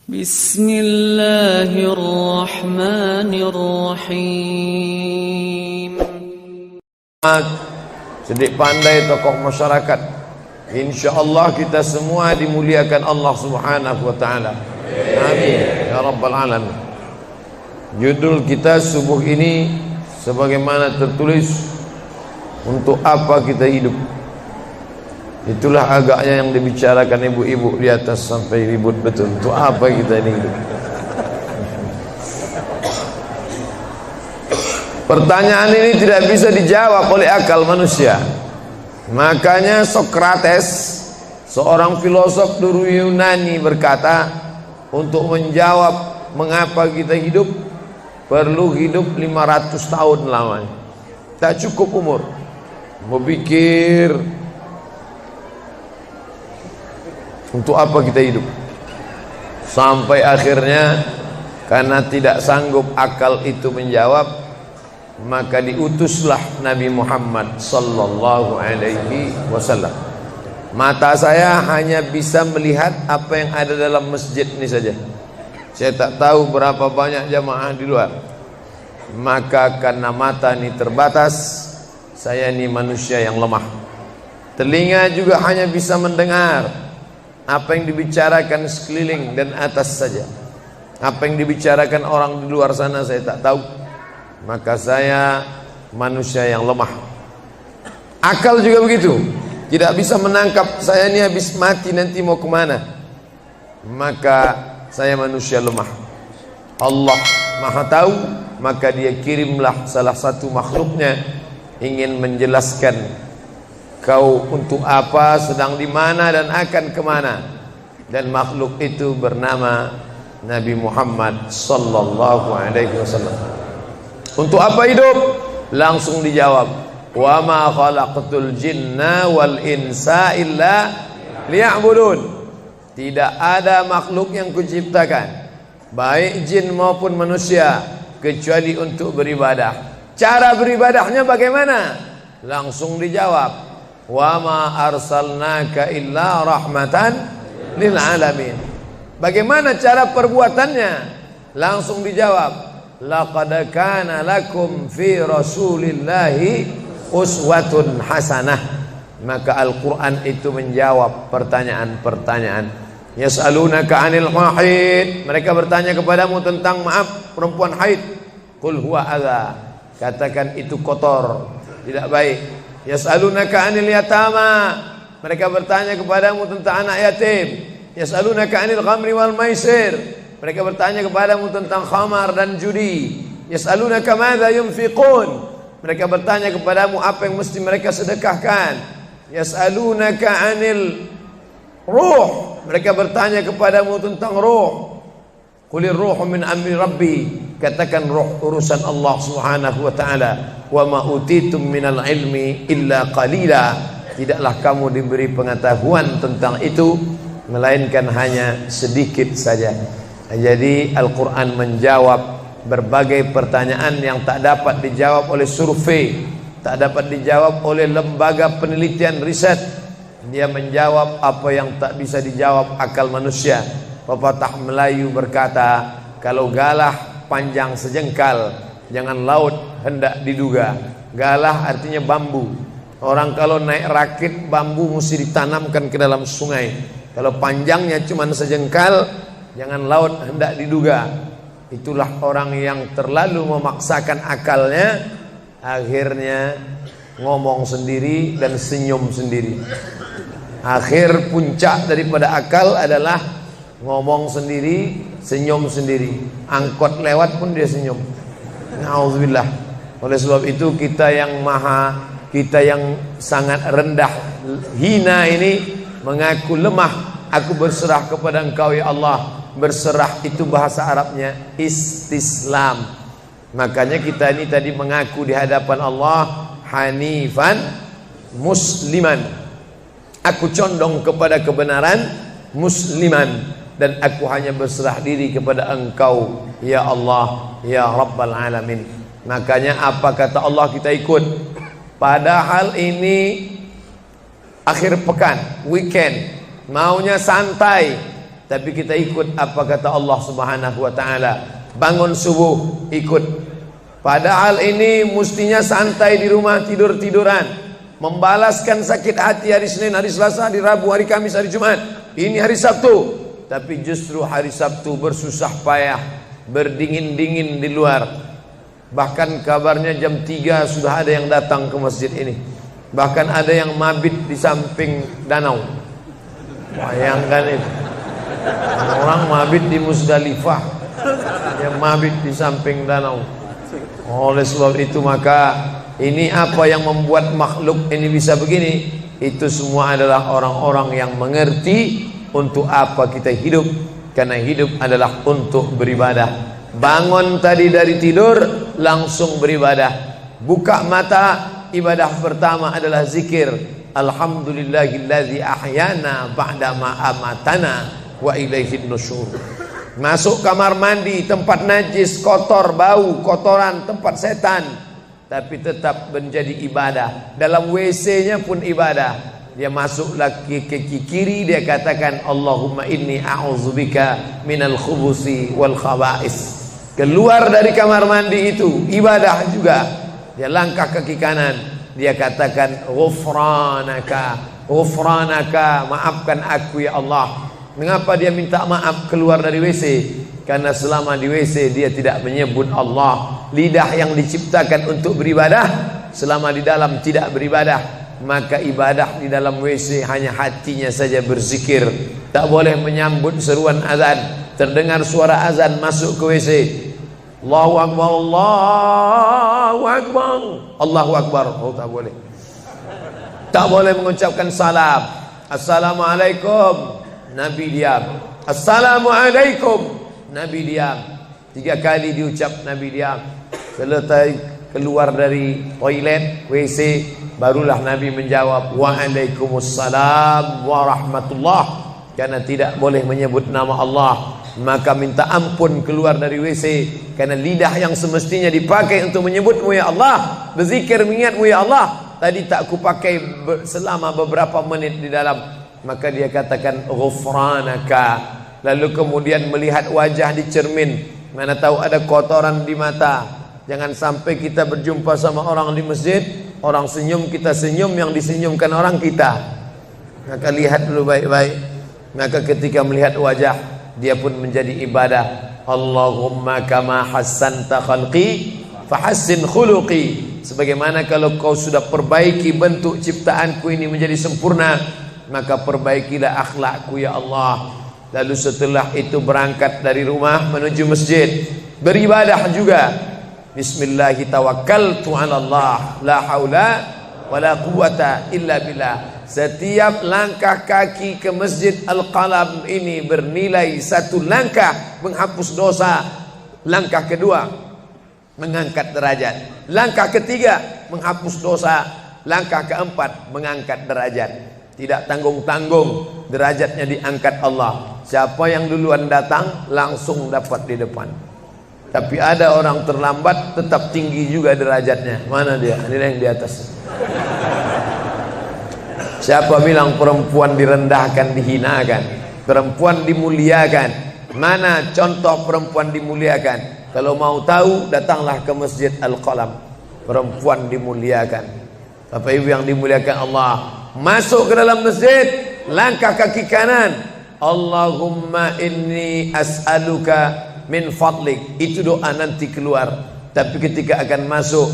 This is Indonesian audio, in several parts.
Bismillahirrahmanirrahim. Sedikit pandai tokoh masyarakat. InsyaAllah kita semua dimuliakan Allah Subhanahu wa ta'ala. Amin ya rabbal alamin. Judul kita subuh ini sebagaimana tertulis, untuk apa kita hidup. Itulah agaknya yang dibicarakan ibu-ibu di atas sampai ribut betul. Untuk apa kita ini hidup? Pertanyaan ini tidak bisa dijawab oleh akal manusia. Makanya Sokrates, seorang filosof dulu Yunani, berkata, untuk menjawab mengapa kita hidup, perlu hidup 500 tahun lamanya. Tak cukup umur berpikir untuk apa kita hidup. Sampai akhirnya karena tidak sanggup akal itu menjawab, maka diutuslah Nabi Muhammad sallallahu alaihi wasallam. Mata saya hanya bisa melihat apa yang ada dalam masjid ini saja. Saya tak tahu berapa banyak jamaah di luar. Maka karena mata ini terbatas, saya ini manusia yang lemah. Telinga juga hanya bisa mendengar apa yang dibicarakan sekeliling dan atas saja. Apa yang dibicarakan orang di luar sana saya tak tahu. Maka saya manusia yang lemah. Akal juga begitu, tidak bisa menangkap saya ini habis mati nanti mau kemana. Maka saya manusia lemah. Allah Maha tahu, maka dia kirimlah salah satu makhluknya ingin menjelaskan kau untuk apa, sedang di mana dan akan kemana. Dan makhluk itu bernama Nabi Muhammad sallallahu alaihi wasallam. Untuk apa hidup? Langsung dijawab, wa ma khalaqtul jinna wal insa illa liya'budun. Tidak ada makhluk yang kuciptakan, baik jin maupun manusia, kecuali untuk beribadah. Cara beribadahnya bagaimana? Langsung dijawab, wa ma arsalnaka illa rahmatan lil alamin. Bagaimana cara perbuatannya? Langsung dijawab, laqad kana lakum fi rasulillahi uswatun hasanah. Maka Al-Quran itu menjawab pertanyaan-pertanyaan. Yas'alunaka 'anil mahid, mereka bertanya kepadamu tentang perempuan haid. Qul huwa adza, katakan itu kotor, tidak baik. Yas'alunaka 'anil yatama, mereka bertanya kepadamu tentang anak yatim. Yas'alunaka 'anil khamri wal maisir, mereka bertanya kepadamu tentang khamar dan judi. Yas'alunaka madza yunfiqun, mereka bertanya kepadamu apa yang mesti mereka sedekahkan. Yas'alunaka 'anil ruh, mereka bertanya kepadamu tentang ruh. Qulir ruhu min amri rabbi, katakan ruh urusan Allah Subhanahu wa taala. Wa ma utitum minal ilmi illa qalila, tidaklah kamu diberi pengetahuan tentang itu melainkan hanya sedikit saja. Jadi Al-Quran menjawab berbagai pertanyaan yang tak dapat dijawab oleh survei, tak dapat dijawab oleh lembaga penelitian riset. Dia menjawab apa yang tak bisa dijawab akal manusia. Pepatah Melayu berkata, kalau galah panjang sejengkal, jangan laut hendak diduga. Galah artinya bambu. Orang kalau naik rakit, bambu mesti ditanamkan ke dalam sungai. Kalau panjangnya cuma sejengkal, jangan laut hendak diduga. Itulah orang yang terlalu memaksakan akalnya, akhirnya ngomong sendiri dan senyum sendiri. Akhir puncak daripada akal adalah ngomong sendiri, senyum sendiri. Angkot lewat pun dia senyum. Na'udzubillah. Oleh sebab itu kita yang sangat rendah, hina ini mengaku lemah. Aku berserah kepada Engkau ya Allah. Berserah itu bahasa Arabnya istislam. Makanya kita ini tadi mengaku di hadapan Allah hanifan musliman. Aku condong kepada kebenaran, musliman, dan aku hanya berserah diri kepada Engkau ya Allah ya Rabbal Alamin. Makanya apa kata Allah kita ikut. Padahal ini akhir pekan, weekend, maunya santai, tapi kita ikut apa kata Allah Subhanahu wa taala. Bangun subuh ikut. Padahal ini mestinya santai di rumah, tidur-tiduran, membalaskan sakit hati hari Senin, hari Selasa, hari Rabu, hari Kamis, hari Jumat. Ini hari Sabtu, tapi justru hari Sabtu bersusah payah, berdingin-dingin di luar. Bahkan kabarnya jam 3 sudah ada yang datang ke masjid ini. Bahkan ada yang mabit di samping danau. Bayangkan itu. Orang mabit di Musdalifah, yang mabit di samping danau. Oleh sebab itu maka ini apa yang membuat makhluk ini bisa begini? Itu semua adalah orang-orang yang mengerti untuk apa kita hidup. Karena hidup adalah untuk beribadah. Bangun tadi dari tidur langsung beribadah. Buka mata, ibadah pertama adalah zikir. Alhamdulillahillazi ahyana ba'dama amatana wa ilaihin nusyur. Masuk kamar mandi, tempat najis, kotor, bau, kotoran, tempat setan, tapi tetap menjadi ibadah. Dalam WC-nya pun ibadah. Dia masuk lagi ke kiri, dia katakan Allahumma inni a'udzubika minal khubusi wal khaba'is. Keluar dari kamar mandi itu ibadah juga. Dia langkah kaki kanan, dia katakan ghufranaka, ghufranaka, maafkan aku ya Allah. Mengapa dia minta maaf keluar dari WC? Karena selama di WC dia tidak menyebut Allah. Lidah yang diciptakan untuk beribadah, selama di dalam tidak beribadah, maka ibadah di dalam WC hanya hatinya saja berzikir. Tak boleh menyambut seruan azan. Terdengar suara azan masuk ke WC, Allahu Akbar, Allahu Akbar, Allahu Akbar. Oh, tak boleh. Tak boleh mengucapkan salam. Assalamualaikum, Nabi diam. Assalamualaikum, Nabi diam. 3 kali diucap, Nabi diam. Selesai keluar dari toilet, WC, barulah Nabi menjawab Waalaikumsalam warahmatullah. Karena tidak boleh menyebut nama Allah, maka minta ampun keluar dari WC. Karena lidah yang semestinya dipakai untuk menyebutmu ya Allah, berzikir mengingatmu ya Allah, tadi tak kupakai selama beberapa menit di dalam. Maka dia katakan ghufranaka. Lalu kemudian melihat wajah di cermin, mana tahu ada kotoran di mata. Jangan sampai kita berjumpa sama orang di masjid, orang senyum, kita senyum, yang disenyumkan orang kita. Maka lihat dulu baik-baik. Maka ketika melihat wajah, dia pun menjadi ibadah. Allahumma kama hassanta khalqi fahassin khuluqi. Sebagaimana kalau kau sudah perbaiki bentuk ciptaanku ini menjadi sempurna, maka perbaikilah akhlakku ya Allah. Lalu setelah itu berangkat dari rumah menuju masjid, beribadah juga. Bismillahi tawakkaltu 'ala Allah, la haula wala quwwata illa billah. Setiap langkah kaki ke Masjid Al-Qalam ini bernilai 1 langkah menghapus dosa. Langkah kedua mengangkat derajat. Langkah ketiga menghapus dosa. Langkah keempat mengangkat derajat. Tidak tanggung-tanggung, derajatnya diangkat Allah. Siapa yang duluan datang langsung dapat di depan. Tapi ada orang terlambat tetap tinggi juga derajatnya. Mana dia? Ini yang di atas. Siapa bilang perempuan direndahkan, dihinakan? Perempuan dimuliakan. Mana contoh perempuan dimuliakan? Kalau mau tahu, datanglah ke Masjid Al-Qalam. Perempuan dimuliakan. Bapak Ibu yang dimuliakan Allah, masuk ke dalam masjid, langkah kaki kanan, Allahumma inni as'aluka min fadlik. Itu doa nanti keluar. Tapi ketika akan masuk,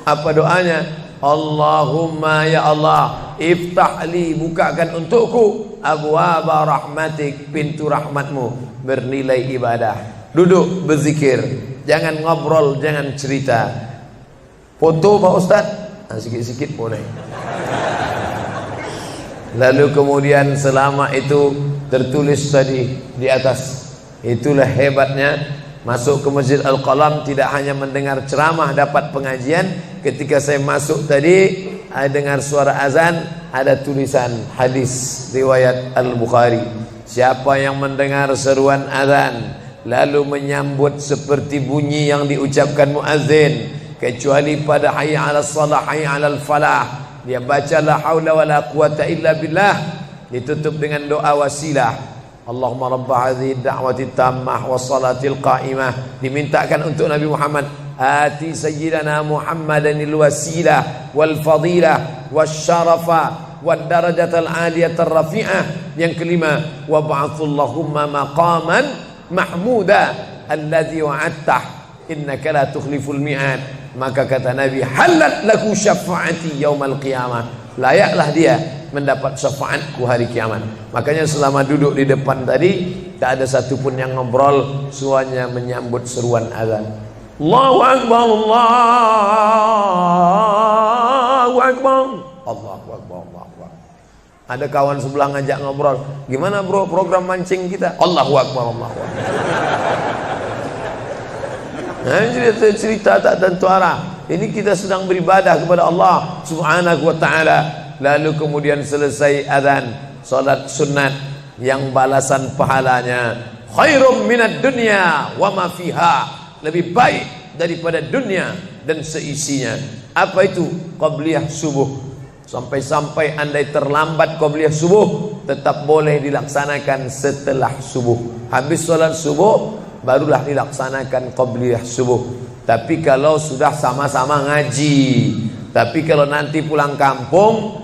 apa doanya? Allahumma ya Allah, iftahli, bukakan untukku abwaaba rahmatik, pintu rahmatmu, bernilai ibadah. Duduk berzikir, jangan ngobrol, jangan cerita. Foto Pak Ustaz, sikit-sikit boleh. Lalu kemudian selama itu tertulis tadi di atas. Itulah hebatnya masuk ke Masjid Al-Qalam, tidak hanya mendengar ceramah, dapat pengajian. Ketika saya masuk tadi, saya dengar suara azan, ada tulisan hadis riwayat Al-Bukhari. Siapa yang mendengar seruan azan lalu menyambut seperti bunyi yang diucapkan muazzin, kecuali pada hayya 'alas shalah, hayya 'alal falah, dia baca la haula wala quwata illa billah, ditutup dengan doa wasilah. Allahumma rabb hadhihi ad-da'wati tammah was-salatil qa'imah, dimintakan untuk Nabi Muhammad, ati sayyidana Muhammadanil wasilah wal fadilah wasyarafa wad darajatal aliyatar rafi'ah. Yang kelima, wa ba'athallahumma maqaman mahmuda alladzi wa'adtah innaka la tukhliful mi'ad. Maka kata Nabi, halat laku syafaati yaumal qiyamah, layaklah dia mendapat syafaatku hari kiamat. Makanya selama duduk di depan tadi tak ada satupun yang ngobrol, semuanya menyambut seruan azan. Allahu akbar, Allahu akbar, Allahu akbar, Allahu akbar. Ada kawan sebelah ngajak ngobrol, gimana bro program mancing kita? Allahu akbar, Allahu akbar. Nah, cerita tak tentu arah. Ini kita sedang beribadah kepada Allah Subhanahu wa ta'ala. Lalu kemudian selesai azan, salat sunat yang balasan pahalanya khairum minad dunya wa ma fiha, lebih baik daripada dunia dan seisinya. Apa itu? Qabliyah subuh. Sampai-sampai andai terlambat qabliyah subuh, tetap boleh dilaksanakan setelah subuh. Habis salat subuh barulah dilaksanakan qabliyah subuh. Tapi kalau sudah sama-sama ngaji, tapi kalau nanti pulang kampung,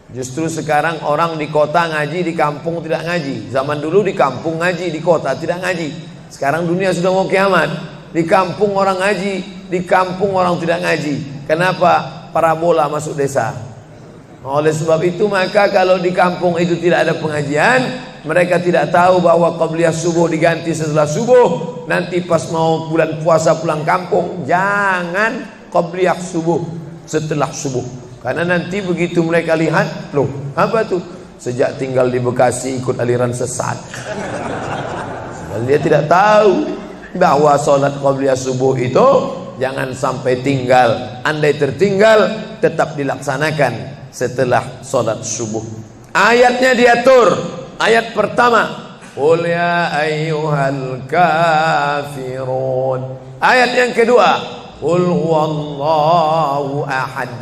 justru sekarang orang di kota ngaji, di kampung tidak ngaji. Zaman dulu di kampung ngaji, di kota tidak ngaji. Sekarang dunia sudah mau kiamat. Di kampung orang ngaji, di kampung orang tidak ngaji. Kenapa? Parabola masuk desa. Oleh sebab itu maka kalau di kampung itu tidak ada pengajian, mereka tidak tahu bahwa qabliyah subuh diganti setelah subuh. Nanti pas mau bulan puasa pulang kampung, jangan qabliyah subuh setelah subuh. Karena nanti begitu mereka lihat, loh apa tuh? Sejak tinggal di Bekasi ikut aliran sesat. Dan dia tidak tahu bahwa sholat qabliyah subuh itu jangan sampai tinggal. Andai tertinggal, tetap dilaksanakan setelah sholat subuh. Ayatnya diatur. Ayat pertama, qul ya ayyuhal kafirun. Ayat yang kedua, qul huwallahu ahad,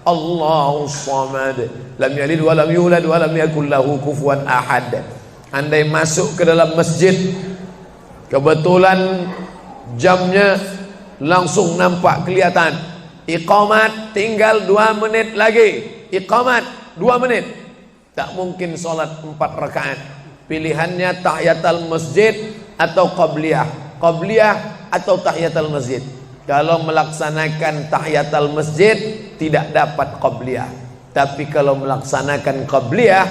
Allahu samad, lam yalid wa lam yulad wa lam yakul lahu kufuwan ahad. Andai masuk ke dalam masjid, kebetulan jamnya langsung nampak kelihatan, iqamat tinggal 2 menit lagi, iqamat 2 menit, tak mungkin sholat 4 rakaat. Pilihannya tahiyatul masjid atau qabliyah, qabliyah atau tahiyatul masjid. Kalau melaksanakan tahiyatul masjid tidak dapat qabliyah, tapi kalau melaksanakan qabliyah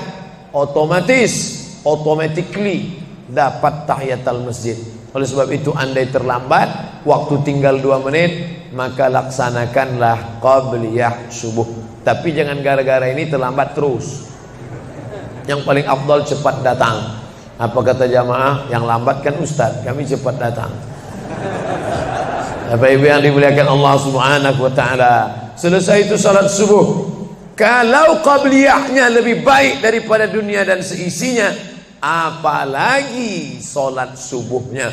automatically dapat tahiyatul masjid. Oleh sebab itu andai terlambat, waktu tinggal 2 menit, maka laksanakanlah qabliyah subuh. Tapi jangan gara-gara ini terlambat terus. Yang paling afdal cepat datang. Apa kata jamaah? Yang lambat kan ustaz, kami cepat datang. Bapak Ibu yang dimuliakan Allah Subhanahu wa ta'ala, selesai itu salat subuh. Kalau qabliyahnya lebih baik daripada dunia dan seisinya, apalagi salat subuhnya.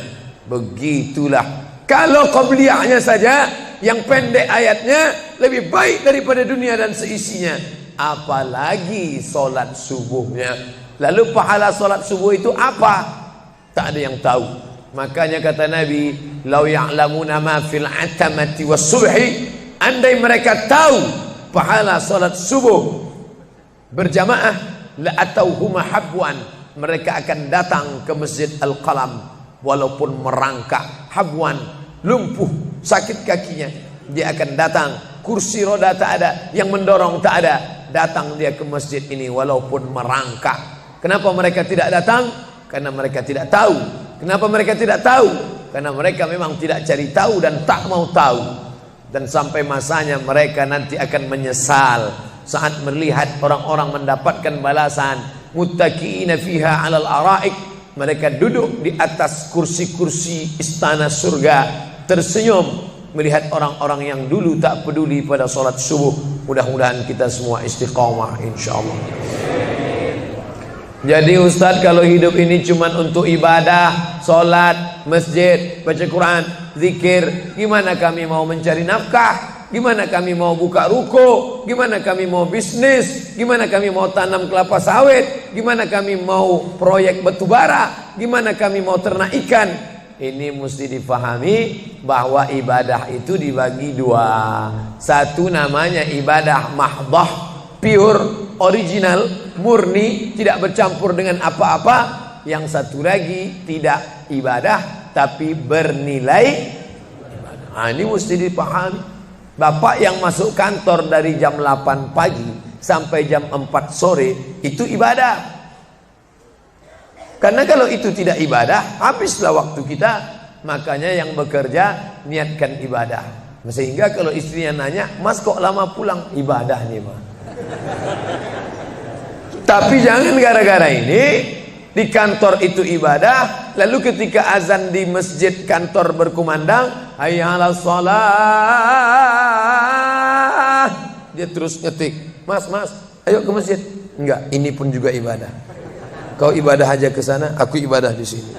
Begitulah. Kalau qabliyahnya saja yang pendek ayatnya lebih baik daripada dunia dan seisinya, apalagi salat subuhnya. Lalu pahala salat subuh itu apa? Tak ada yang tahu. Makanya kata Nabi, lau ya'lamuna ma fil atamati was subhi, andai mereka tahu pahala salat subuh berjamaah, la atauhuma habwan, mereka akan datang ke Masjid Al-Qalam walaupun merangkak, habwan, lumpuh, sakit kakinya, dia akan datang. Kursi roda tak ada, yang mendorong tak ada, datang dia ke masjid ini walaupun merangkak. Kenapa mereka tidak datang? Karena mereka tidak tahu. Kenapa mereka tidak tahu? Karena mereka memang tidak cari tahu dan tak mau tahu. Dan sampai masanya mereka nanti akan menyesal saat melihat orang-orang mendapatkan balasan. Muttaqiina fiha 'alal araik, mereka duduk di atas kursi-kursi istana surga, tersenyum melihat orang-orang yang dulu tak peduli pada salat subuh. Mudah-mudahan kita semua istiqamah insyaallah. Jadi Ustadz, kalau hidup ini cuma untuk ibadah, sholat, masjid, baca Quran, zikir, gimana kami mau mencari nafkah? Gimana kami mau buka ruko? Gimana kami mau bisnis? Gimana kami mau tanam kelapa sawit? Gimana kami mau proyek batubara? Gimana kami mau ternak ikan? Ini mesti difahami bahwa ibadah itu dibagi dua. Satu namanya ibadah mahdhah, pure, original, murni, tidak bercampur dengan apa-apa. Yang satu lagi tidak ibadah tapi bernilai ibadah. Nah, ini mesti dipahami. Bapak yang masuk kantor dari jam 8 pagi sampai jam 4 sore itu ibadah. Karena kalau itu tidak ibadah, habislah waktu kita. Makanya yang bekerja niatkan ibadah. Sehingga kalau istrinya nanya, "Mas kok lama pulang?" Ibadah nih, Mas. Tapi jangan gara-gara ini di kantor itu ibadah, lalu ketika azan di masjid kantor berkumandang, hayya 'alas shalah, dia terus ngetik, "Mas, ayo ke masjid." Enggak, ini pun juga ibadah. Kau ibadah aja ke sana, aku ibadah di sini.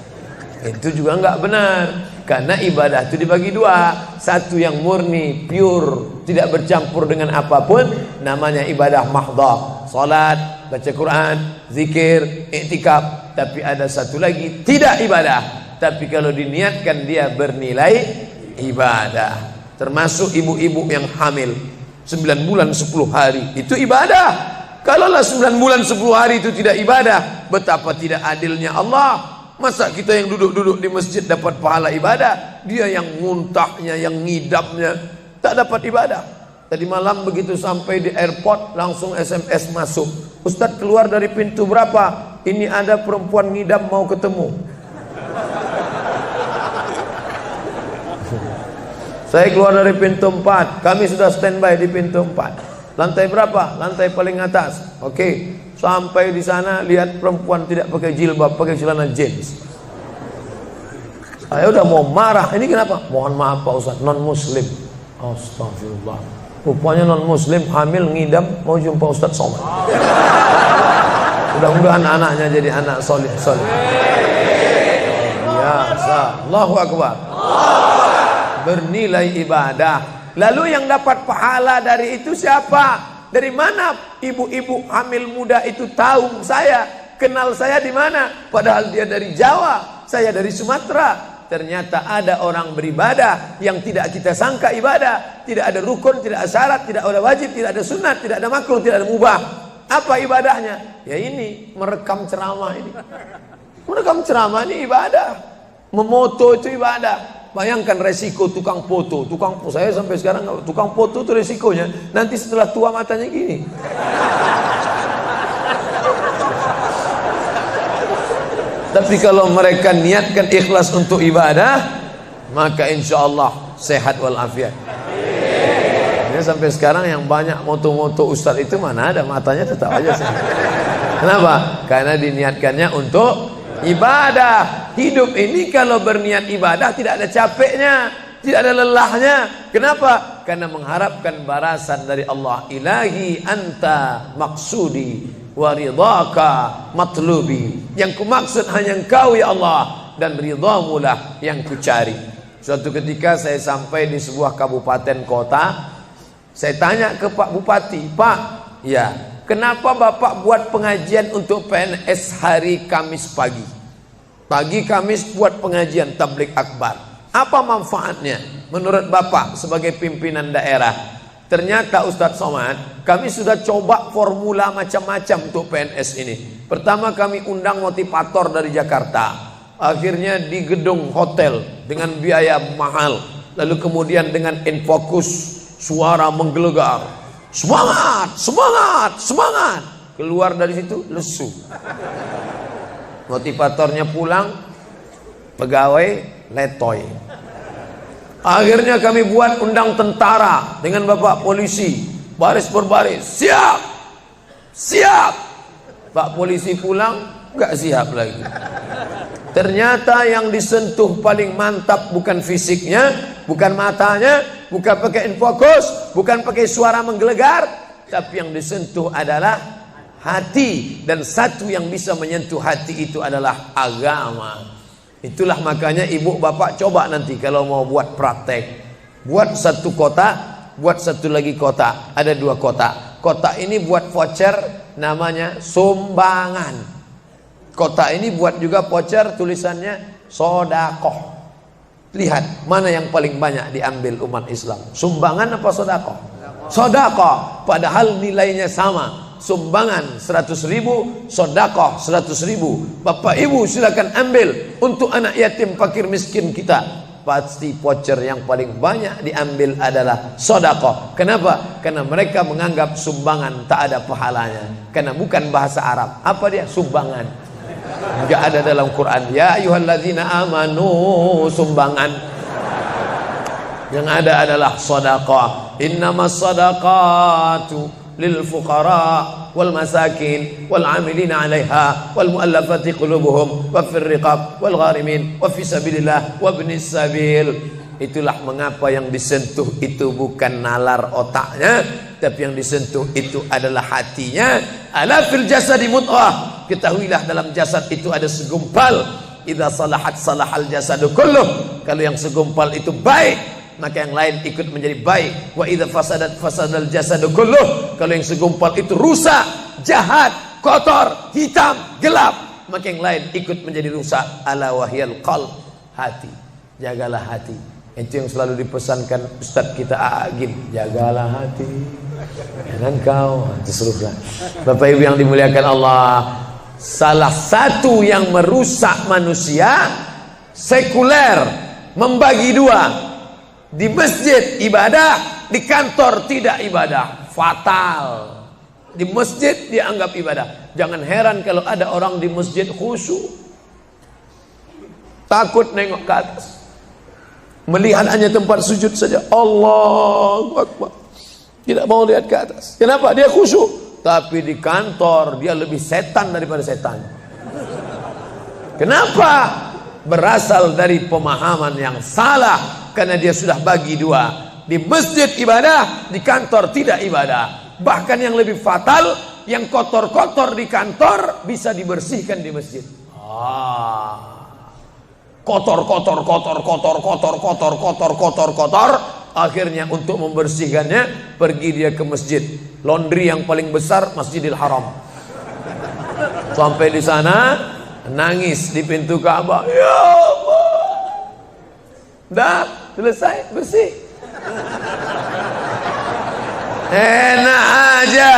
Itu juga enggak benar. Karena ibadah itu dibagi dua. Satu yang murni, pure, tidak bercampur dengan apapun, namanya ibadah mahdhah. Salat, baca Quran, zikir, iktikaf. Tapi ada satu lagi tidak ibadah, tapi kalau diniatkan dia bernilai ibadah. Termasuk ibu-ibu yang hamil 9 bulan 10 hari itu ibadah. Kalaulah 9 bulan 10 hari itu tidak ibadah, betapa tidak adilnya Allah. Masa kita yang duduk-duduk di masjid dapat pahala ibadah, dia yang muntahnya, yang ngidamnya tak dapat ibadah. Tadi malam begitu sampai di airport langsung SMS masuk, "Ustadz keluar dari pintu berapa? Ini ada perempuan ngidam mau ketemu." Saya keluar dari pintu 4, kami sudah standby di pintu 4. Lantai berapa? Lantai paling atas. Oke, sampai di sana lihat perempuan tidak pakai jilbab, pakai celana jeans. Saya udah mau marah. Ini kenapa? "Mohon maaf Pak Ustadz, non muslim." Astagfirullah. Rupanya non muslim hamil ngidam mau jumpa Ustadz Somad. Mudah-mudahan anaknya jadi anak soleh. Biasa. Allahu Akbar. Bernilai ibadah. Lalu yang dapat pahala dari itu siapa? Dari mana ibu-ibu hamil muda itu tahu saya? Kenal saya di mana? Padahal dia dari Jawa, saya dari Sumatera. Ternyata ada orang beribadah yang tidak kita sangka ibadah. Tidak ada rukun, tidak ada syarat, tidak ada wajib, tidak ada sunat, tidak ada makruh, tidak ada mubah. Apa ibadahnya? Ya ini, merekam ceramah ini. Merekam ceramah ini ibadah. Memoto itu ibadah. Bayangkan resiko tukang foto. Saya sampai sekarang tukang foto itu resikonya. Nanti setelah tua matanya gini. Tapi kalau mereka niatkan ikhlas untuk ibadah, maka insya Allah sehat walafiat. Ini sampai sekarang yang banyak moto-moto ustadz itu mana ada matanya tetap aja sehat. Kenapa? Karena diniatkannya untuk ibadah. Hidup ini kalau berniat ibadah tidak ada capeknya, tidak ada lelahnya. Kenapa? Karena mengharapkan balasan dari Allah. Ilahi anta maksudi wa ridhaka matlubi. Yang kumaksud hanya Engkau ya Allah, dan ridhamu lah yang kucari. Suatu ketika saya sampai di sebuah kabupaten kota, saya tanya ke Pak Bupati, "Pak, ya, kenapa Bapak buat pengajian untuk PNS hari Kamis pagi? Pagi Kamis buat pengajian tabligh akbar. Apa manfaatnya menurut Bapak sebagai pimpinan daerah?" Ternyata Ustadz Somad, kami sudah coba formula macam-macam untuk PNS ini. Pertama kami undang motivator dari Jakarta. Akhirnya di gedung hotel dengan biaya mahal. Lalu kemudian dengan infocus, suara menggelegar. Semangat, semangat, semangat. Keluar dari situ lesu. Motivatornya pulang, pegawai letoy. Akhirnya kami buat undang tentara dengan bapak polisi, baris berbaris, siap, siap. Pak polisi pulang, nggak siap lagi. Ternyata yang disentuh paling mantap bukan fisiknya, bukan matanya, bukan pakai infokus, bukan pakai suara menggelegar, tapi yang disentuh adalah hati. Dan satu yang bisa menyentuh hati itu adalah agama. Itulah makanya ibu bapak coba nanti kalau mau buat praktek, buat satu kota buat satu lagi kotak. Ada 2 kotak. Kotak ini buat voucher, namanya sumbangan. Kotak ini buat juga voucher, tulisannya sodakoh. Lihat mana yang paling banyak diambil umat Islam, sumbangan apa sodakoh? Sodakoh, padahal nilainya sama. Sumbangan 100.000, sodakoh 100.000. Bapak ibu silakan ambil untuk anak yatim fakir miskin kita. Pasti voucher yang paling banyak diambil adalah sodakoh. Kenapa? Karena mereka menganggap sumbangan tak ada pahalanya, karena bukan bahasa Arab. Apa dia? Sumbangan. Enggak ada dalam Quran. Ya ayyuhalladzina amanu, sumbangan. Yang ada adalah sedekah. Innamas shadaqatu lil fuqara wal masakin wal 'amilina 'alaiha wal mu'allafati qulubuhum wa fir riqab wal gharimin wa fi sabilillah wa ibnis sabil. Itulah mengapa yang disentuh itu bukan nalar otaknya, tapi yang disentuh itu adalah hatinya. Ala fil jasadi mudghah. Ketahuilah dalam jasad itu ada segumpal. Idza salahat salahal jasadu kulluh. Kalau yang segumpal itu baik, maka yang lain ikut menjadi baik. Wa idza fasadat fasadal jasadu kulluh. Kalau yang segumpal itu rusak, jahat, kotor, hitam, gelap, maka yang lain ikut menjadi rusak. Ala wahyal qalb, hati. Jagalah hati. Itu yang selalu dipesankan Ustadz kita Agim, jagalah hati jangan kau terserah. Bapak ibu yang dimuliakan Allah, salah satu yang merusak manusia sekuler, membagi 2. Di masjid ibadah, di kantor tidak ibadah, fatal. Di masjid dianggap ibadah. Jangan heran kalau ada orang di masjid khusyuk, takut nengok ke atas, melihat hanya tempat sujud saja. Allahu Akbar, tidak mau lihat ke atas. Kenapa? Dia khusyuk. Tapi di kantor dia lebih setan daripada setan. Kenapa? Berasal dari pemahaman yang salah, karena dia sudah bagi 2. Di masjid ibadah, di kantor tidak ibadah. Bahkan yang lebih fatal, yang kotor-kotor di kantor bisa dibersihkan di masjid. Kotor, akhirnya untuk membersihkannya pergi dia ke masjid. Laundry yang paling besar Masjidil Haram. Sampai di sana nangis di pintu Ka'bah. Ya Allah, dah selesai bersih. Enak aja.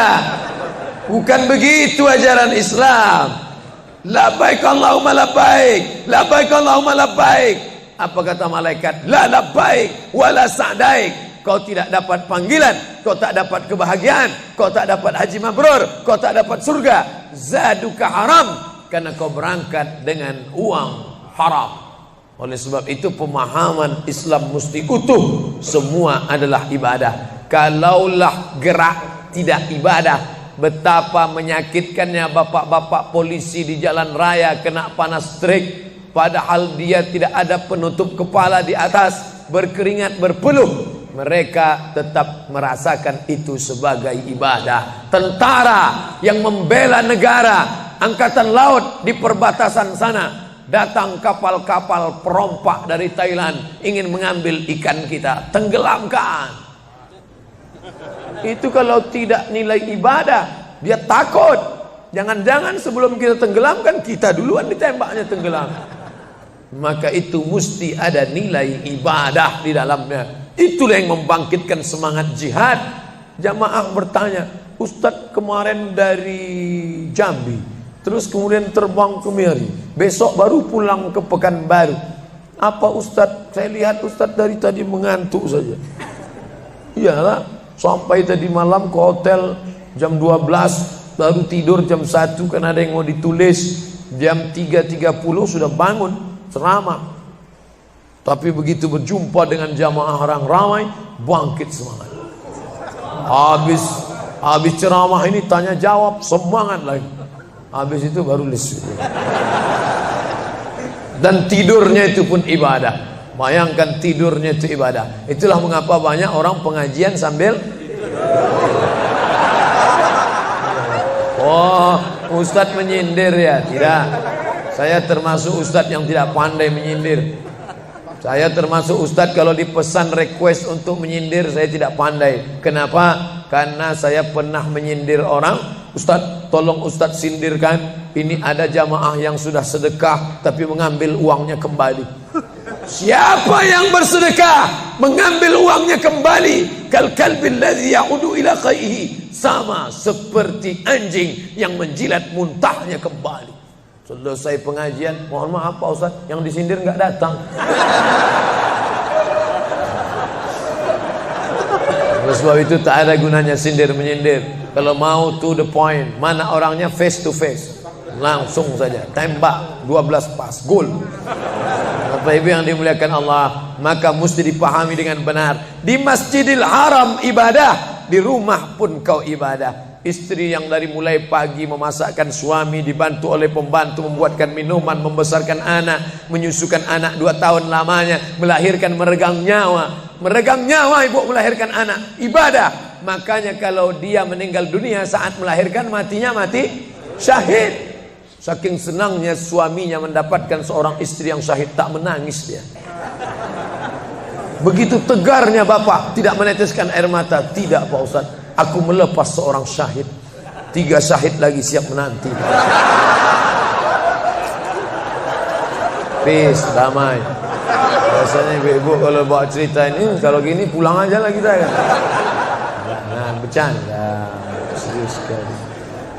Bukan begitu ajaran Islam. Labbaik Allahumma labbaik, labbaik Allahumma labbaik. Apa kata malaikat? La labbaik wala sa'daik. Kau tidak dapat panggilan, kau tak dapat kebahagiaan, kau tak dapat haji mabrur, kau tak dapat surga. Zaduka haram, karena kau berangkat dengan uang haram. Oleh sebab itu pemahaman Islam mesti utuh. Semua adalah ibadah. Kalaulah gerak tidak ibadah, betapa menyakitkannya bapak-bapak polisi di jalan raya kena panas terik, padahal dia tidak ada penutup kepala di atas, berkeringat berpeluh. Mereka tetap merasakan itu sebagai ibadah. Tentara yang membela negara, angkatan laut di perbatasan sana, datang kapal-kapal perompak dari Thailand ingin mengambil ikan kita, tenggelamkan. Itu kalau tidak nilai ibadah, dia takut. Jangan-jangan sebelum kita tenggelamkan, kita duluan ditembaknya tenggelam. Maka itu mesti ada nilai ibadah di dalamnya. Itulah yang membangkitkan semangat jihad. Jamaah bertanya, Ustadz kemarin dari Jambi, terus kemudian terbang ke Miri, besok baru pulang ke Pekanbaru. Apa Ustadz? Saya lihat Ustadz dari tadi mengantuk saja. Iyalah, sampai tadi malam ke hotel jam 12, baru tidur jam 1 karena ada yang mau ditulis. Jam 3.30 sudah bangun ceramah. Tapi begitu berjumpa dengan jamaah orang ramai, bangkit semangat. Habis ceramah ini tanya jawab, semangat lagi. Habis itu baru lesu. Dan tidurnya itu pun ibadah. Bayangkan tidurnya itu ibadah. Itulah mengapa banyak orang pengajian sambil oh, Ustadz menyindir ya? Tidak. Saya termasuk Ustadz yang tidak pandai menyindir. Saya termasuk ustadz kalau dipesan request untuk menyindir saya tidak pandai. Kenapa? Karena saya pernah menyindir orang. Ustadz, tolong ustadz sindirkan. Ini ada jamaah yang sudah sedekah tapi mengambil uangnya kembali. Siapa yang bersedekah mengambil uangnya kembali? Kal kalbil ladzi ya'udu ila qaihi, sama seperti anjing yang menjilat muntahnya kembali. Selesai pengajian, mohon maaf Pak Ustaz, yang disindir nggak datang. Oleh sebab itu tak ada gunanya sindir menyindir. Kalau mau to the point, mana orangnya face to face, langsung saja tembak 12 pas, gol. Bapak Ibu yang dimuliakan Allah, maka mesti dipahami dengan benar. Di Masjidil Haram ibadah, di rumah pun kau ibadah. Istri yang dari mulai pagi memasakkan suami, dibantu oleh pembantu membuatkan minuman, membesarkan anak, menyusukan anak 2 tahun lamanya, melahirkan, meregang nyawa ibu melahirkan anak, ibadah. Makanya kalau dia meninggal dunia saat melahirkan, matinya mati syahid. Saking senangnya suaminya mendapatkan seorang istri yang syahid, tak menangis dia. Begitu tegarnya bapak, tidak meneteskan air mata. Tidak Pak Ustaz, aku melepas seorang syahid, 3 syahid lagi siap menanti. Peace, damai. Biasanya ibu-ibu kalau bawa cerita ini, kalau gini pulang aja lah kita kan. Nah, bercanda, serius sekali.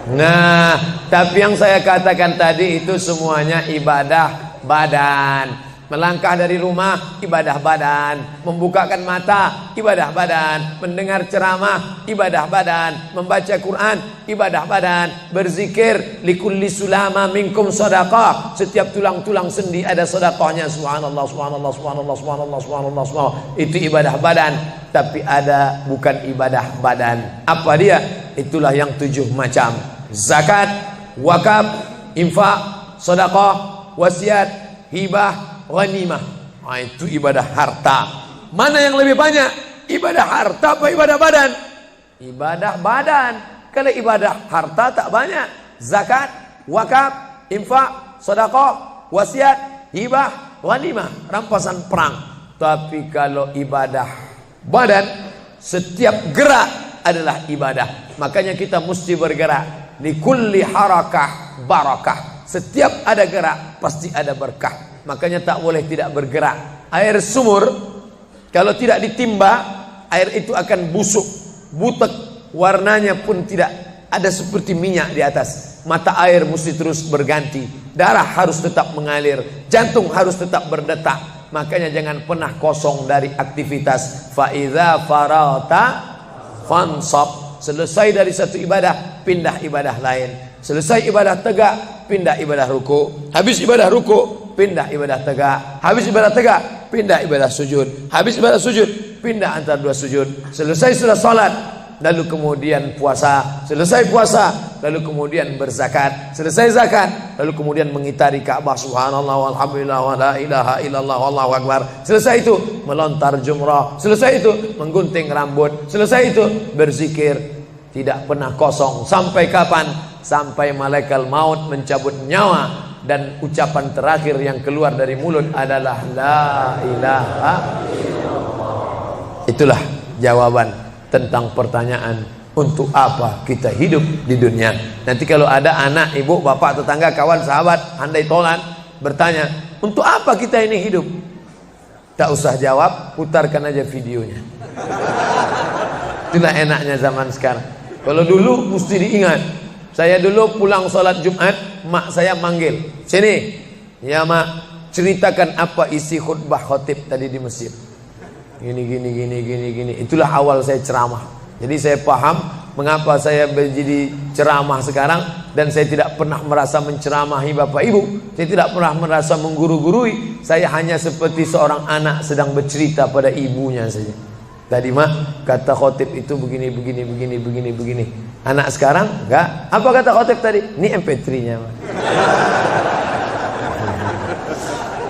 Nah, tapi yang saya katakan tadi itu semuanya ibadah badan. Melangkah dari rumah, ibadah badan. Membukakan mata, ibadah badan. Mendengar ceramah, ibadah badan. Membaca Quran, ibadah badan. Berzikir, likulli sulama minkum sadaqah. Setiap tulang-tulang sendi ada sedekahnya. Subhanallah, subhanallah, subhanallah, subhanallah, subhanallah, subhanallah. Itu ibadah badan. Tapi ada bukan ibadah badan. Apa dia? Itulah yang 7 macam. Zakat, wakaf, infak, sedekah, wasiat, hibah, ghanimah. Nah, itu ibadah harta. Mana yang lebih banyak? Ibadah harta apa ibadah badan? Ibadah badan. Kalau ibadah harta tak banyak. Zakat, wakaf, infak, sedekah, wasiat, hibah, ghanimah, rampasan perang. Tapi kalau ibadah badan, setiap gerak adalah ibadah. Makanya kita mesti bergerak. Likulli harakah barakah. Setiap ada gerak pasti ada berkah. Makanya tak boleh tidak bergerak. Air sumur kalau tidak ditimba, air itu akan busuk, butek, warnanya pun tidak ada seperti minyak di atas. Mata air mesti terus berganti. Darah harus tetap mengalir, jantung harus tetap berdetak. Makanya jangan pernah kosong dari aktivitas. Fa iza farata fansab. Selesai dari satu ibadah, pindah ibadah lain. Selesai ibadah tegak, pindah ibadah ruku. Habis ibadah ruku, pindah ibadah tegak. Habis ibadah tegak, pindah ibadah sujud. Habis ibadah sujud, pindah antara 2 sujud. Selesai sudah salat, lalu kemudian puasa. Selesai puasa, lalu kemudian berzakat. Selesai zakat, lalu kemudian mengitari Ka'bah. Subhanallah walhamdulillah wa la ilaha illallah wallahu akbar. Selesai itu melontar jumrah. Selesai itu menggunting rambut. Selesai itu berzikir. Tidak pernah kosong. Sampai kapan? Sampai malaikat maut mencabut nyawa dan ucapan terakhir yang keluar dari mulut adalah la ilaha illallah. Itulah jawaban tentang pertanyaan untuk apa kita hidup di dunia. Nanti kalau ada anak, ibu, bapak, tetangga, kawan, sahabat, andai tolan bertanya, untuk apa kita ini hidup? Tak usah jawab, putarkan aja videonya. Itulah enaknya zaman sekarang. Kalau dulu mesti diingat. Saya dulu pulang sholat Jumat, mak saya manggil, sini, ya mak, ceritakan apa isi khutbah khotib tadi di masjid. Gini. Itulah awal saya ceramah. Jadi saya paham mengapa saya menjadi ceramah sekarang. Dan saya tidak pernah merasa menceramahi bapak ibu. Saya tidak pernah merasa mengguru-gurui. Saya hanya seperti seorang anak sedang bercerita pada ibunya saja. Tadi mak, kata khotib itu begini. Anak sekarang enggak. Apa kata khotib tadi? Ini MP3-nya mak.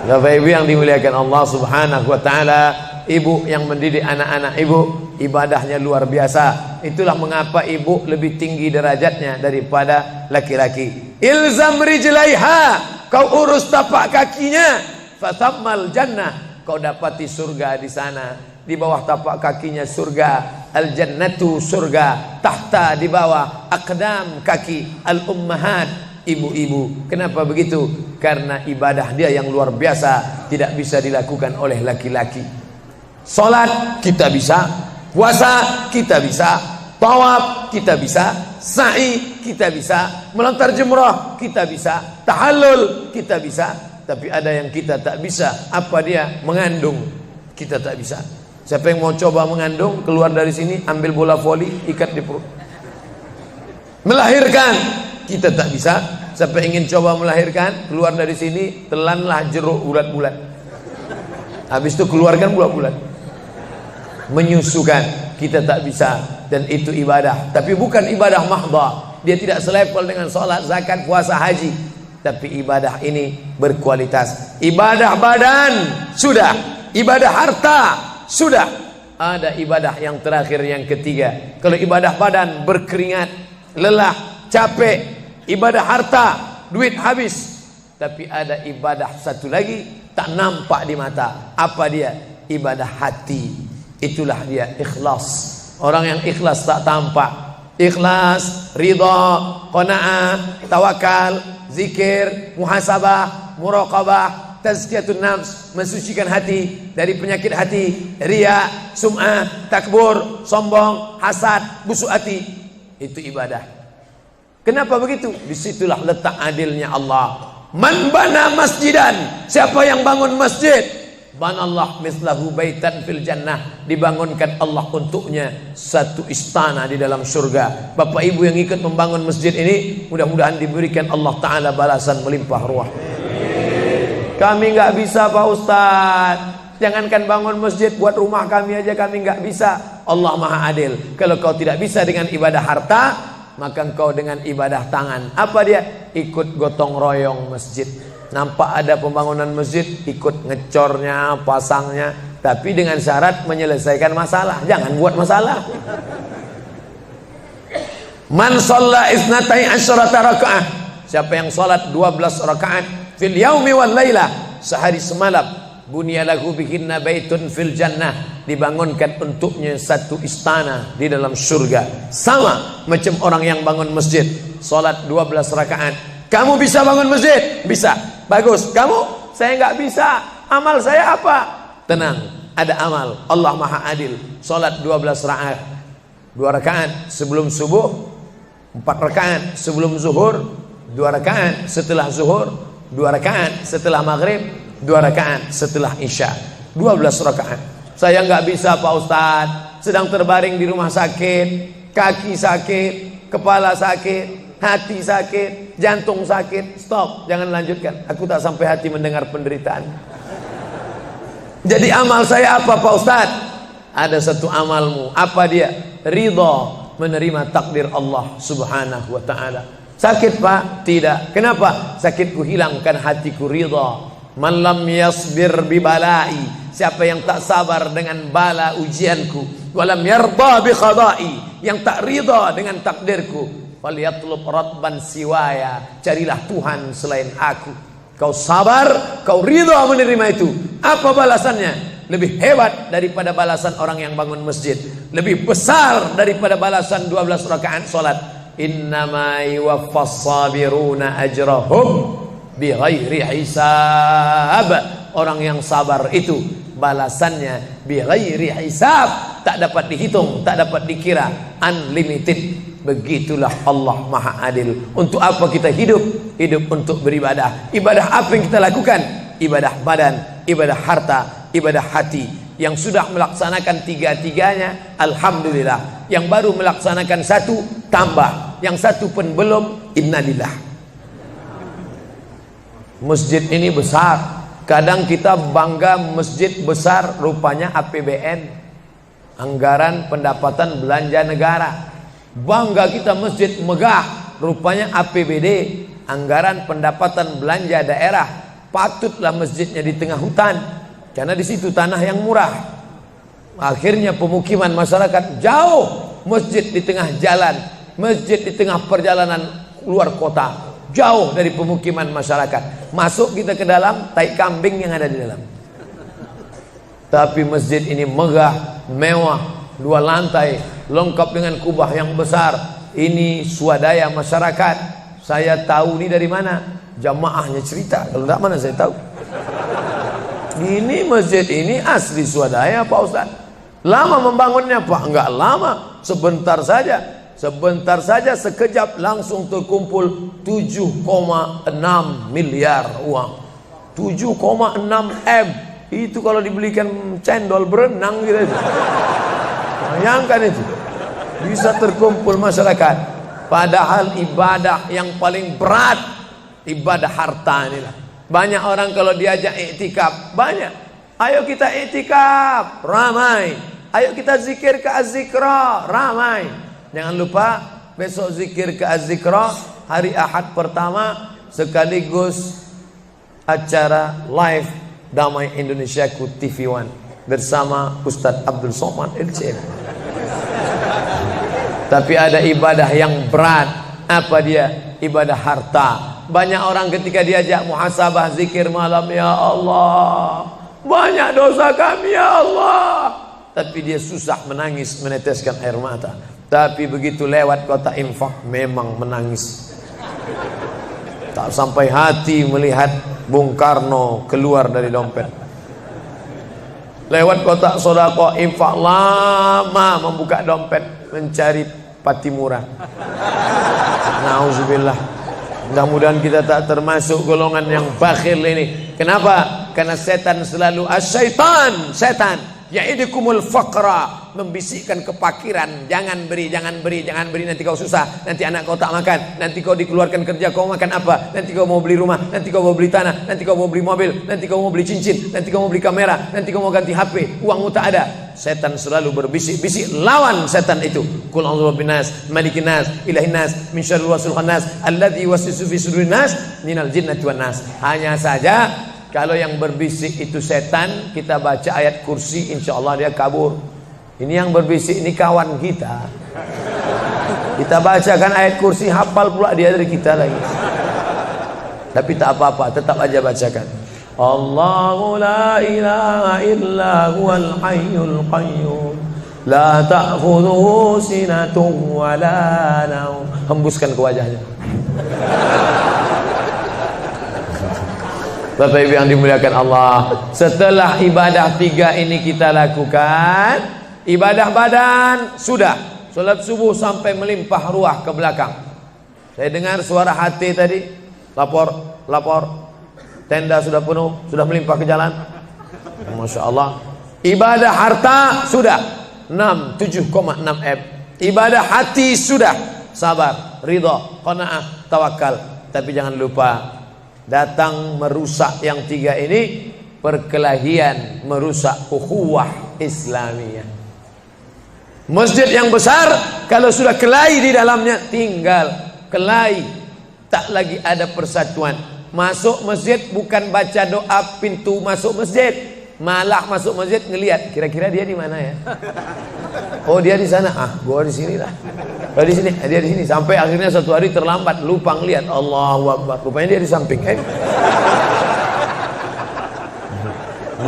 Bapak ibu yang dimuliakan Allah subhanahu wa ta'ala, ibu yang mendidik anak-anak ibu, ibadahnya luar biasa. Itulah mengapa ibu lebih tinggi derajatnya daripada laki-laki. Ilzam rijlaiha, kau urus tapak kakinya, fatammal jannah, kau dapati surga di sana. Di bawah tapak kakinya surga, al-jannatu surga, tahta di bawah aqdam kaki al-ummahat, ibu-ibu. Kenapa begitu? Karena ibadah dia yang luar biasa, tidak bisa dilakukan oleh laki-laki. Salat kita bisa, puasa kita bisa, tawaf kita bisa, sa'i kita bisa, melontar jumrah kita bisa, tahallul kita bisa. Tapi ada yang kita tak bisa. Apa dia? Mengandung kita tak bisa. Siapa yang mau coba mengandung, keluar dari sini, ambil bola voli, ikat di perut. Melahirkan kita tak bisa. Siapa yang ingin coba melahirkan, keluar dari sini, telanlah jeruk bulat-bulat. Habis itu keluarkan bulat-bulat. Menyusukan kita tak bisa. Dan itu ibadah, tapi bukan ibadah mahdha. Dia tidak selevel dengan sholat, zakat, puasa, haji. Tapi ibadah ini berkualitas. Ibadah badan sudah, ibadah harta sudah. Ada ibadah yang terakhir, yang ketiga. Kalau ibadah badan berkeringat, lelah, capek. Ibadah harta, duit habis. Tapi ada ibadah satu lagi, tak nampak di mata. Apa dia? Ibadah hati. Itulah dia ikhlas. Orang yang ikhlas tak tampak. Ikhlas, ridha, qanaah, tawakal, zikir, muhasabah, muraqabah, tazkiyatun nafs, mensucikan hati dari penyakit hati, riya, sum'ah, takbur, sombong, hasad, busuk hati. Itu ibadah. Kenapa begitu? Disitulah letak adilnya Allah. Man bana masjidan, siapa yang bangun masjid, banallah mislahu baitan fil jannah, dibangunkan Allah untuknya satu istana di dalam surga. Bapak ibu yang ikut membangun masjid ini, mudah-mudahan diberikan Allah Ta'ala balasan melimpah ruah. Kami nggak bisa Pak Ustaz, jangankan bangun masjid, buat rumah kami aja kami nggak bisa. Allah Maha Adil. Kalau kau tidak bisa dengan ibadah harta, maka engkau dengan ibadah tangan. Apa dia? Ikut gotong royong masjid. Nampak ada pembangunan masjid, ikut ngecornya, pasangnya, tapi dengan syarat menyelesaikan masalah. Jangan buat masalah. Man shalla isnatai asyarata rakaah, siapa yang salat 12 rakaat fil yaumi wal lailah, sehari semalam, bunyalahu bihinna baitun fil jannah, dibangunkan untuknya satu istana di dalam surga. Sama macam orang yang bangun masjid, salat 12 rakaat. Kamu bisa bangun masjid? Bisa. Bagus. Kamu? Saya nggak bisa. Amal saya apa? Tenang, ada amal. Allah Maha Adil. Salat 12 rakaat. 2 rakaat sebelum subuh, 4 rakaat sebelum zuhur, 2 rakaat setelah zuhur, 2 rakaat setelah maghrib, 2 rakaat setelah isya. 12 rakaat. Saya nggak bisa Pak Ustadz, sedang terbaring di rumah sakit, kaki sakit, kepala sakit, hati sakit, jantung sakit. Stop, jangan lanjutkan. Aku tak sampai hati mendengar penderitaan. Jadi amal saya apa Pak Ustadz? Ada satu amalmu. Apa dia? Ridha, menerima takdir Allah Subhanahu wa ta'ala. Sakit Pak? Tidak. Kenapa? Sakitku hilangkan, hatiku ridha. Man lam yasbir bi balai, siapa yang tak sabar dengan bala ujianku, walam yarda bi qada'i, yang tak ridha dengan takdirku, falyatlub radban siwaya, carilah Tuhan selain aku. Kau sabar, kau ridha menerima itu. Apa balasannya? Lebih hebat daripada balasan orang yang bangun masjid, lebih besar daripada balasan 12 rakaat salat. Innama yuwaffas sabiruna ajrahum bighairi hisab. Orang yang sabar itu balasannya bighairi hisab, tak dapat dihitung, tak dapat dikira, unlimited. Begitulah Allah Maha Adil. Untuk apa kita hidup? Hidup untuk beribadah. Ibadah apa yang kita lakukan? Ibadah badan, ibadah harta, ibadah hati. Yang sudah melaksanakan tiga-tiganya, alhamdulillah. Yang baru melaksanakan satu, tambah. Yang satu pun belum, innalillah. Masjid ini besar. Kadang kita bangga masjid besar, rupanya APBN, anggaran pendapatan belanja negara. Bangga kita masjid megah, rupanya APBD, anggaran pendapatan belanja daerah. Patutlah masjidnya di tengah hutan, karena di situ tanah yang murah. Akhirnya pemukiman masyarakat jauh, masjid di tengah jalan, masjid di tengah perjalanan luar kota, jauh dari pemukiman masyarakat. Masuk kita ke dalam, tai kambing yang ada di dalam. Tapi masjid ini megah, mewah, 2 lantai, lengkap dengan kubah yang besar. Ini swadaya masyarakat. Saya tahu ini dari mana? Jamaahnya cerita. Kalau tidak, mana saya tahu. Ini masjid ini asli swadaya Pak Ustaz. Lama membangunnya Pak? Enggak lama, sebentar saja. Sebentar saja, sekejap langsung terkumpul 7,6 miliar uang. 7,6 M. Itu kalau dibelikan cendol berenang gitu. Bayangkan itu. Bisa terkumpul masyarakat. Padahal ibadah yang paling berat, ibadah harta inilah. Banyak orang kalau diajak iktikaf, banyak. Ayo kita iktikaf, ramai. Ayo kita zikir ke Az-Zikra, ramai. Jangan lupa besok zikir ke Az-Zikra hari Ahad pertama, sekaligus acara live Damai Indonesiaku TV One bersama Ustadz Abdul Somad LC. Tapi ada ibadah yang berat. Apa dia? Ibadah harta. Banyak orang ketika diajak muhasabah zikir malam, ya Allah, banyak dosa kami ya Allah, tapi dia susah menangis, meneteskan air mata. Tapi begitu lewat kota infak, memang menangis. Tak sampai hati melihat Bung Karno keluar dari dompet. Lewat kotak sodako infak, lama membuka dompet mencari Patimura. Nauzubillah. Mudah-mudahan kita tak termasuk golongan yang bakhil ini. Kenapa? Karena setan selalu asyaitan, setan ya'idukumul faqra, membisikkan kepakiran. Jangan beri, jangan beri, jangan beri, nanti kau susah, nanti anak kau tak makan, nanti kau dikeluarkan kerja, kau makan apa, nanti kau mau beli rumah, nanti kau mau beli tanah, nanti kau mau beli mobil, nanti kau mau beli cincin, nanti kau mau beli kamera, nanti kau mau ganti HP, uangmu tak ada. Setan selalu berbisik-bisik. Lawan setan itu. Qul a'udzu binnas, malikin nas, ilahin nas, min syarril waswasil khannas, alladzi yuwaswisu fi sudurin nas, minal jinnati wan nas. Hanya saja kalau yang berbisik itu setan, kita baca ayat kursi, insya Allah dia kabur. Ini yang berbisik ini kawan kita. Kita bacakan ayat kursi, hafal pula dia dari kita lagi. Tapi tak apa-apa, tetap aja bacakan. Allahu la ilaha illa huwal hayyul qayyum, la ta'khudhuhu sinatun wa la naum. Hembuskan ke wajahnya. Bapak Ibu yang dimuliakan Allah, setelah ibadah 3 ini kita lakukan, ibadah badan sudah, sholat subuh sampai melimpah ruah ke belakang. Saya dengar suara hati tadi, lapor, tenda sudah penuh, sudah melimpah ke jalan. Masya Allah. Ibadah harta sudah 7,6 M. Ibadah hati sudah, sabar, ridha, qanaah, tawakal. Tapi jangan lupa, datang merusak yang 3 ini, perkelahian, merusak ukhuwah Islamiyah. Masjid yang besar kalau sudah kelahi di dalamnya, tinggal kelahi, tak lagi ada persatuan. Masuk masjid bukan baca doa pintu masuk masjid, malah masuk masjid ngelihat kira-kira dia di mana ya. Oh dia di sana, gua di sini lah. Oh di sini, dia di sini. Sampai akhirnya satu hari terlambat, lupa ngelihat. Allahu Akbar, rupanya dia di samping.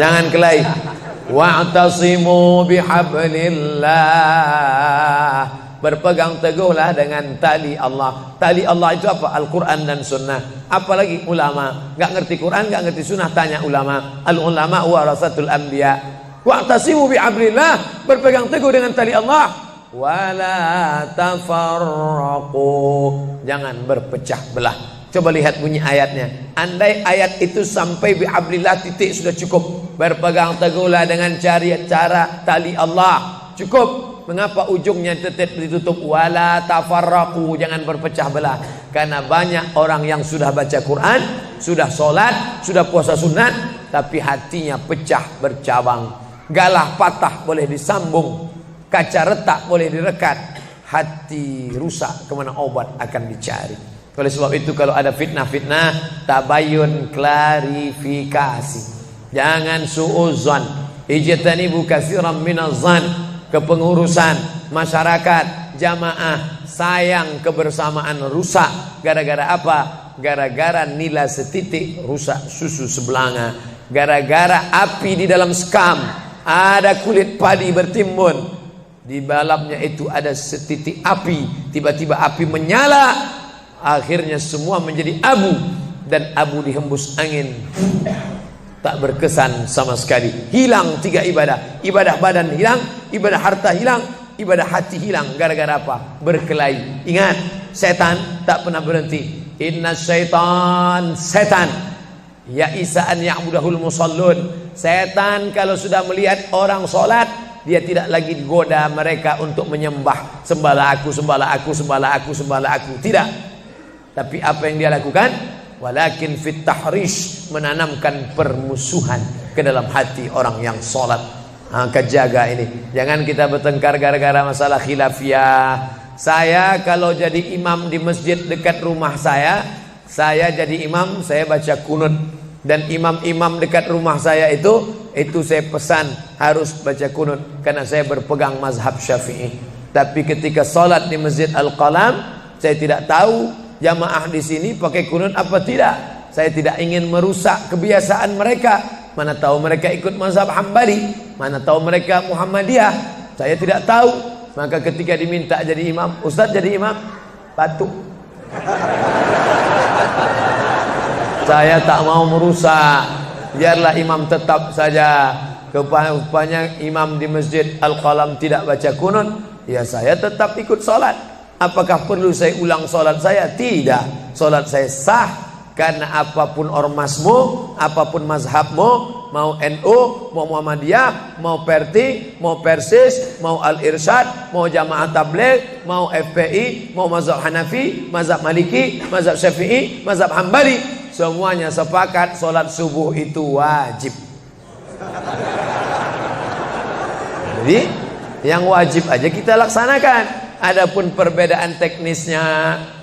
Jangan kelahi. Wa'tasimu bihablillah, berpegang teguhlah dengan tali Allah. Tali Allah itu apa? Al-Quran dan Sunnah. Apalagi ulama, nggak ngerti Quran, nggak ngerti Sunnah, tanya ulama. Al-ulama warasatul anbiya. Wa'tasimu bihablillah, berpegang teguh dengan tali Allah. Wala tafarraqu, jangan berpecah belah. Coba lihat bunyi ayatnya. Andai ayat itu sampai bihablillah titik sudah cukup. Berpegang teguhlah dengan cara tali Allah, cukup. Mengapa ujungnya tetap ditutup wala tafarraqu, jangan berpecah belah? Karena banyak orang yang sudah baca Quran, sudah sholat, sudah puasa sunat, tapi hatinya pecah bercabang. Galah patah boleh disambung, kaca retak boleh direkat, hati rusak kemana obat akan dicari. Oleh sebab itu kalau ada fitnah-fitnah, tabayun, klarifikasi. Jangan su'uzan. Ijtanibu katsiran minaz-zan. Kepengurusan, masyarakat, jamaah, sayang kebersamaan rusak. Gara-gara apa? Gara-gara nila setitik rusak susu sebelanga. Gara-gara api di dalam skam, ada kulit padi bertimbun, di dalamnya itu ada setitik api, tiba-tiba api menyala, akhirnya semua menjadi abu, dan abu dihembus angin, tak berkesan sama sekali. Hilang 3 ibadah. Ibadah badan hilang, ibadah harta hilang, ibadah hati hilang. Gara-gara apa? Berkelahi. Ingat, setan tak pernah berhenti. Inna syaitan, setan ya isa an ya'budahul musallun. Setan kalau sudah melihat orang sholat, dia tidak lagi goda mereka untuk menyembah, sembahlah aku, sembahlah aku, sembahlah aku, sembahlah aku. Tidak. Tapi apa yang dia lakukan? Walakin fit tahrish, menanamkan permusuhan ke dalam hati orang yang sholat. Kejaga ini, jangan kita bertengkar gara-gara masalah khilafiyah. Saya kalau jadi imam di masjid dekat rumah saya jadi imam, saya baca kunut. Dan imam-imam dekat rumah saya itu saya pesan harus baca kunut, karena saya berpegang mazhab Syafi'i. Tapi ketika sholat di Masjid Al-Qalam, saya tidak tahu jamaah di sini pakai kunut apa tidak. Saya tidak ingin merusak kebiasaan mereka. Mana tahu mereka ikut mazhab Hambali, mana tahu mereka Muhammadiyah, saya tidak tahu. Maka ketika diminta jadi imam, Ustaz jadi imam, batuk. Saya tak mau merusak, biarlah imam tetap saja. Rupanya imam di Masjid Al-Qalam tidak baca kunut, ya saya tetap ikut sholat. Apakah perlu saya ulang sholat saya? Tidak, sholat saya sah. Karena apapun ormasmu, apapun mazhabmu, mau NU, mau Muhammadiyah, mau Perti, mau Persis, mau Al-Irsyad, mau Jamaah Tabligh, mau FPI, mau mazhab Hanafi, mazhab Maliki, mazhab Syafi'i, mazhab Hambali, semuanya sepakat sholat subuh itu wajib. Jadi yang wajib aja kita laksanakan. Adapun perbedaan teknisnya,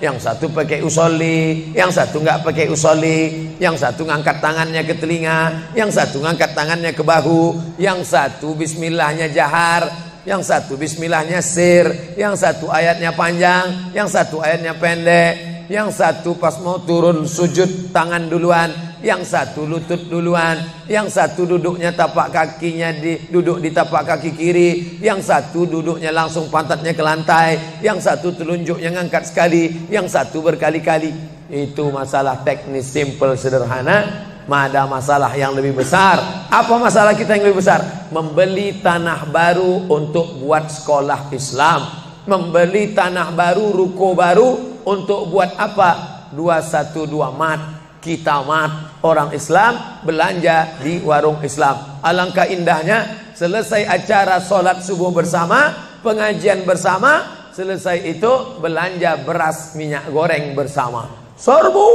yang satu pakai usolli, yang satu nggak pakai usolli, yang satu ngangkat tangannya ke telinga, yang satu ngangkat tangannya ke bahu, yang satu bismillahnya jahar, yang satu bismillahnya sir, yang satu ayatnya panjang, yang satu ayatnya pendek, yang satu pas mau turun sujud tangan duluan, yang satu lutut duluan, yang satu duduknya tapak kakinya duduk di tapak kaki kiri, yang satu duduknya langsung pantatnya ke lantai, yang satu telunjuknya ngangkat sekali, yang satu berkali-kali. Itu masalah teknis simple sederhana. Ada masalah yang lebih besar. Apa masalah kita yang lebih besar? Membeli tanah baru untuk buat sekolah Islam, membeli tanah baru, ruko baru untuk buat apa? 212 mat. Kita mat, orang Islam belanja di warung Islam. Alangkah indahnya, selesai acara sholat subuh bersama, pengajian bersama, selesai itu belanja beras minyak goreng bersama. Serbu,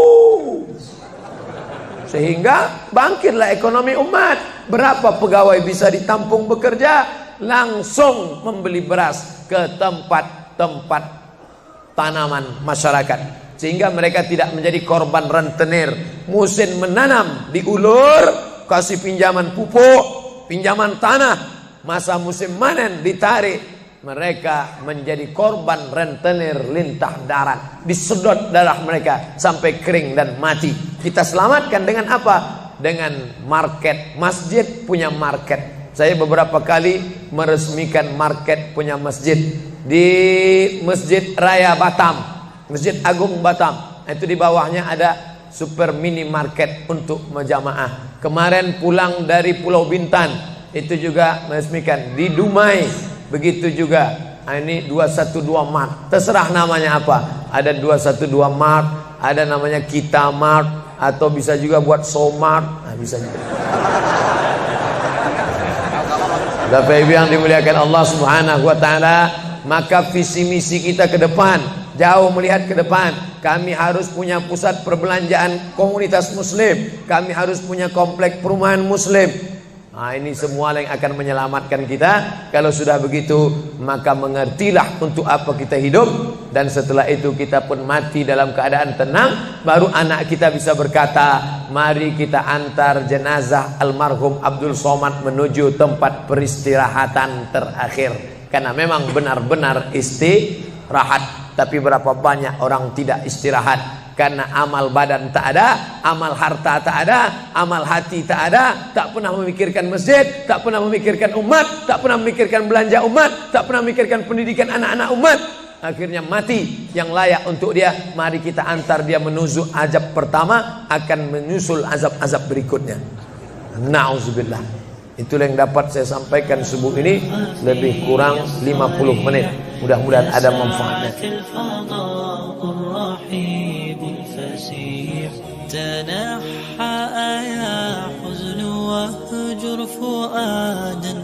sehingga bangkitlah ekonomi umat. Berapa pegawai bisa ditampung bekerja? Langsung membeli beras ke tempat-tempat tanaman masyarakat, sehingga mereka tidak menjadi korban rentenir. Musim menanam diulur, kasih pinjaman pupuk, pinjaman tanah. Masa musim manen ditarik, mereka menjadi korban rentenir lintah darat. Disedot darah mereka sampai kering dan mati. Kita selamatkan dengan apa? Dengan market. Masjid punya market. Saya beberapa kali meresmikan market punya masjid di Masjid Raya Batam, Masjid Agung Batam. Itu di bawahnya ada super mini market untuk menjamaah. Kemarin pulang dari Pulau Bintan, itu juga meresmikan. Di Dumai begitu juga. Ini 212 Mart. Terserah namanya apa. Ada 212 Mart, ada namanya Kita Mart, atau bisa juga buat Somart. Nah, bisa juga. Bapak Ibu yang dimuliakan Allah Subhanahu wa taala, maka visi misi kita ke depan, jauh melihat ke depan. Kami harus punya pusat perbelanjaan komunitas muslim, kami harus punya komplek perumahan muslim. Nah, ini semua yang akan menyelamatkan kita. Kalau sudah begitu, maka mengertilah untuk apa kita hidup, dan setelah itu kita pun mati dalam keadaan tenang. Baru anak kita bisa berkata, mari kita antar jenazah almarhum Abdul Somad menuju tempat peristirahatan terakhir. Karena memang benar-benar istirahat. Tapi berapa banyak orang tidak istirahat? Karena amal badan tak ada, amal harta tak ada, amal hati tak ada, tak pernah memikirkan masjid, tak pernah memikirkan umat, tak pernah memikirkan belanja umat, tak pernah memikirkan pendidikan anak-anak umat. Akhirnya mati yang layak untuk dia. Mari kita antar dia menuju azab pertama, akan menyusul azab-azab berikutnya. Na'udzubillah. Itulah yang dapat saya sampaikan subuh ini, lebih kurang 50 menit. Mudah-mudahan ada manfaatnya. تنحى يا حزن واهجر فؤادا